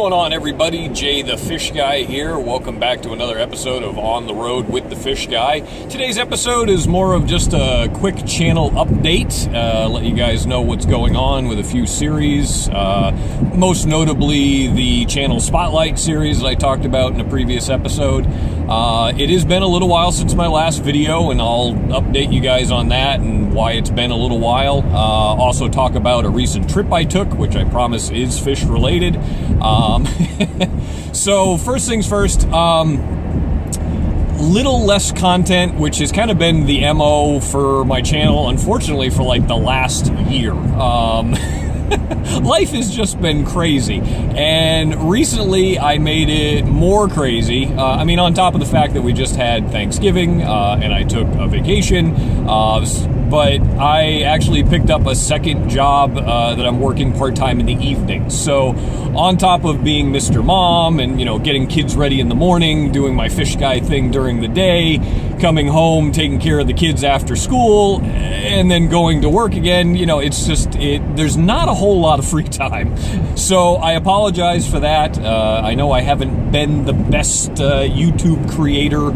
going on, everybody? Jay the Fish Guy here. Welcome back to another episode of On the Road with the Fish Guy. Today's episode is more of just a quick channel update. Let you guys know what's going on with a few series. Most notably, the channel Spotlight series that I talked about in a previous episode. It has been a little while since my last video, and I'll update you guys on that and why it's been a little while. Also talk about a recent trip I took, which I promise is fish related. So first things first, little less content, which has kind of been the MO for my channel, unfortunately, for like the last year. Life has just been crazy, and recently I made it more crazy. On top of the fact that we just had Thanksgiving, and I took a vacation, but I actually picked up a second job that I'm working part-time in the evenings. So on top of being Mr. Mom and, getting kids ready in the morning, doing my fish guy thing during the day, coming home, taking care of the kids after school, and then going to work again, it's just, there's not a whole lot of free time. So I apologize for that. I know I haven't been the best YouTube creator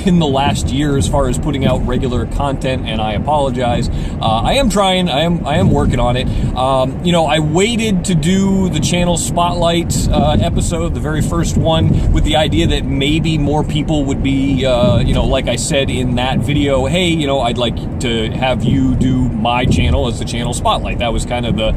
in the last year as far as putting out regular content, and I apologize. I am trying. I am working on it. I waited to do the channel Spotlight episode, the very first one, with the idea that maybe more people would be, like I said in that video, hey, I'd like to have you do my channel as the channel Spotlight. That was kind of the,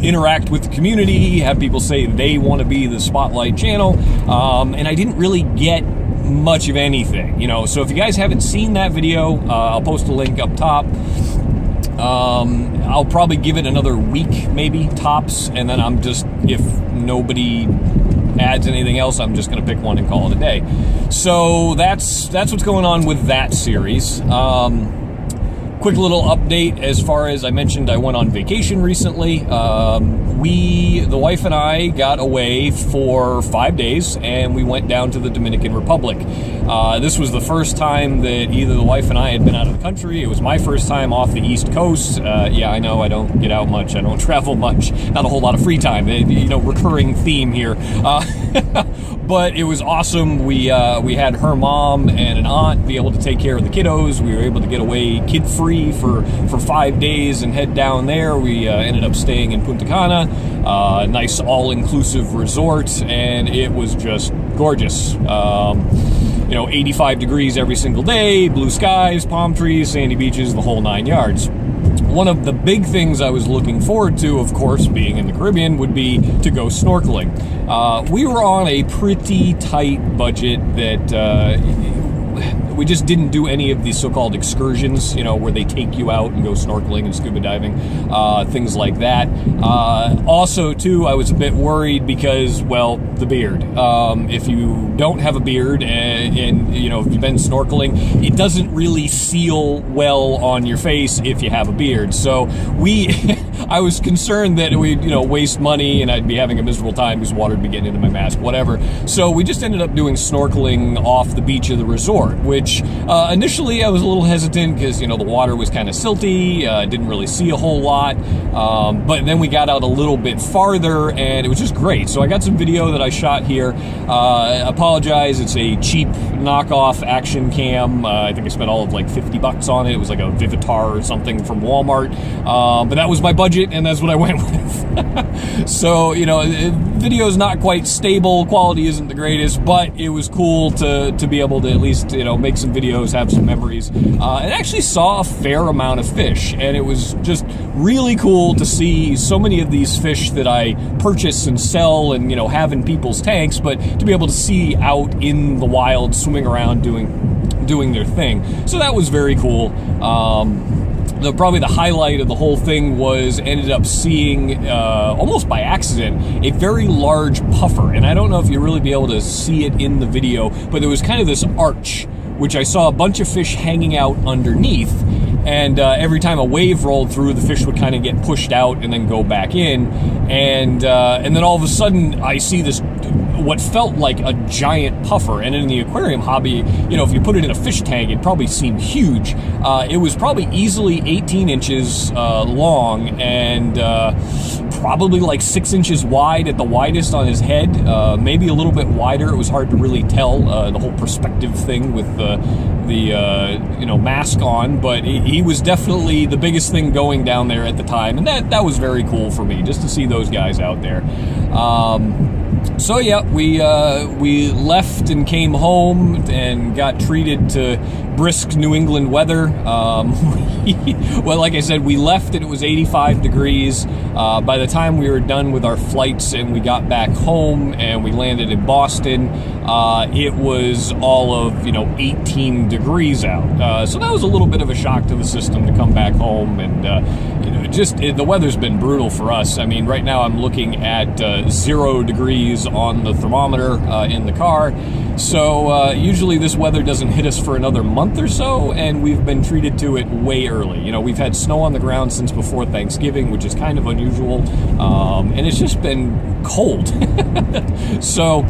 interact with the community, have people say they want to be the Spotlight channel, and I didn't really get much of anything, so if you guys haven't seen that video, I'll post a link up top. I'll probably give it another week, maybe, tops, and then I'm just, if nobody adds anything else, I'm just going to pick one and call it a day. So that's what's going on with that series. Quick little update, as far as I mentioned, I went on vacation recently. The wife and I got away for 5 days, and we went down to the Dominican Republic. This was the first time that either the wife and I had been out of the country. It was my first time off the East Coast. Yeah, I know I don't get out much. I don't travel much. Not a whole lot of free time. Recurring theme here. But it was awesome. We had her mom and an aunt be able to take care of the kiddos. We were able to get away kid-free for 5 days and head down there. We ended up staying in Punta Cana, nice all-inclusive resort, and it was just gorgeous. 85 degrees every single day, blue skies, palm trees, sandy beaches, the whole 9 yards. One of the big things I was looking forward to, of course, being in the Caribbean, would be to go snorkeling. We were on a pretty tight budget that we just didn't do any of these so-called excursions, where they take you out and go snorkeling and scuba diving, things like that. Also, too, I was a bit worried because, well, the beard. If you don't have a beard and if you've been snorkeling, it doesn't really seal well on your face if you have a beard. So I was concerned that we'd, waste money and I'd be having a miserable time because water would be getting into my mask, whatever. So we just ended up doing snorkeling off the beach of the resort, which initially I was a little hesitant because, the water was kind of silty, didn't really see a whole lot, but then we got out a little bit farther and it was just great. So I got some video that I shot here. Apologize, it's a cheap knockoff action cam. I think I spent all of like $50 on it. It was like a Vivitar or something from Walmart, but that was my budget and that's what I went with. So, video's not quite stable, quality isn't the greatest, but it was cool to be able to at least, make some videos, have some memories, and actually saw a fair amount of fish, and it was just really cool to see so many of these fish that I purchase and sell and, have in people's tanks, but to be able to see out in the wild, swimming around, doing their thing. So that was very cool. Probably the highlight of the whole thing was ended up seeing, almost by accident, a very large puffer. And I don't know if you'll really be able to see it in the video, but there was kind of this arch, which I saw a bunch of fish hanging out underneath. And every time a wave rolled through, the fish would kind of get pushed out and then go back in. And then all of a sudden, I see this, what felt like a giant puffer. And in the aquarium hobby, if you put it in a fish tank, it'd probably seem huge. It was probably easily 18 inches long and probably like 6 inches wide at the widest on his head, maybe a little bit wider. It was hard to really tell, the whole perspective thing with the mask on, but he was definitely the biggest thing going down there at the time, and that was very cool for me, just to see those guys out there. So yeah, we left and came home and got treated to brisk New England weather. Well, like I said, we left and it was 85 degrees. By the time we were done with our flights and we got back home and we landed in Boston, it was all of 18 degrees out. So that was a little bit of a shock to the system to come back home, and the weather's been brutal for us. I mean, right now I'm looking at 0 degrees on the thermometer in the car. So usually this weather doesn't hit us for another month or so, and we've been treated to it way early. We've had snow on the ground since before Thanksgiving, which is kind of unusual, and it's just been cold. So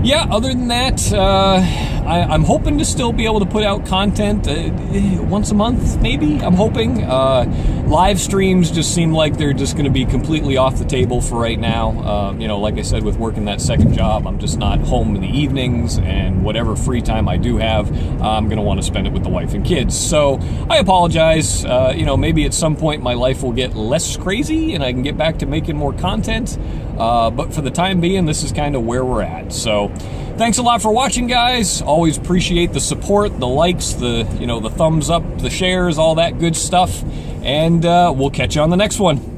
yeah, other than that, I'm hoping to still be able to put out content once a month, maybe. I'm hoping. Live streams just seem like they're just going to be completely off the table for right now. Like I said, with working that second job, I'm just not home in the evenings, and whatever free time I do have, I'm going to want to spend it with the wife and kids. So I apologize. Maybe at some point my life will get less crazy and I can get back to making more content. But for the time being, this is kind of where we're at. So thanks a lot for watching, guys. Always appreciate the support, the likes, the thumbs up, the shares, all that good stuff. And we'll catch you on the next one.